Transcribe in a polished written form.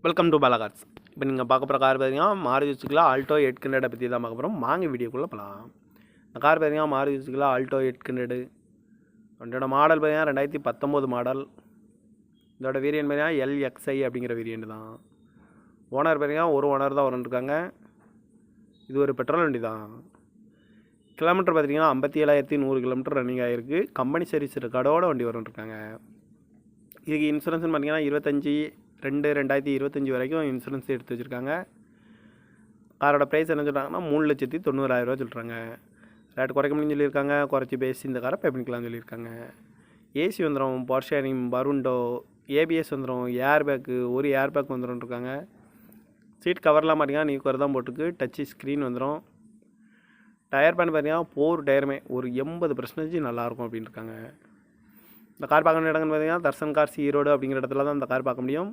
Welcome to Bala cars. இப்போ நீங்கள் பார்க்க போகிற கார் பார்த்தீங்கன்னா மாருதி சுசுகி ஆல்டோ 800 பற்றி தான் பார்க்க போகிறோம். வாங்க வீடியோக்குள்ளே போகலாம். இந்த கார் பார்த்தீங்கன்னா மாருதி சுசுகி ஆல்டோ 800. அதோட மாடல் பார்த்தீங்கன்னா 2019 மாடல். இதோட வேரியன்ட் பார்த்தீங்கன்னா LXI அப்படிங்கிற வேரியன்ட் தான். ஓனர் பார்த்தீங்கன்னா ஒரு ஓனர் தான் வந்துருக்காங்க. இது ஒரு பெட்ரோல் வண்டி தான். கிலோமீட்டர் பார்த்தீங்கன்னா 57,100 கிலோமீட்டர் ரன்னிங் ஆகிருக்கு. கம்பெனி சர்வீஸ் ரெக்கார்டோட வண்டி வந்துருக்காங்க. இதுக்கு இன்சூரன்ஸ்னு பார்த்தீங்கன்னா 25/2/2025 வரைக்கும் இன்சூரன்ஸ் எடுத்து வச்சுருக்காங்க. காரோட ப்ரைஸ் என்ன சொல்கிறாங்கன்னா 3,90,000 சொல்கிறாங்க. ரேட் குறைக்க முடியும்னு சொல்லியிருக்காங்க. குறைச்சி பேசி இந்த காரை பே பண்ணிக்கலாம்னு சொல்லியிருக்காங்க. ஏசி வந்துடும், பவர் ஷேரிங், பருண்டோ, ஏபிஎஸ் வந்துடும், ஏர் பேக்கு ஒரு ஏர் பேக் வந்துடும் இருக்காங்க. சீட் கவர்லாம் பார்த்தீங்கன்னா நியூ கவர் தான் போட்டுருக்கு. டச்சு ஸ்க்ரீன் வந்துடும். டயர் பேன் பார்த்தீங்கன்னா 4 டயருமே ஒரு 80% நல்லாயிருக்கும் அப்படின்னு இருக்காங்க. இந்த கார் பார்க்க வேண்டிய இடங்கள்னு பார்த்தீங்கன்னா தர்சன் கார்ஸ் ஈரோடு அப்படிங்கிற இடத்துல தான் இந்த கார் பார்க்க முடியும்.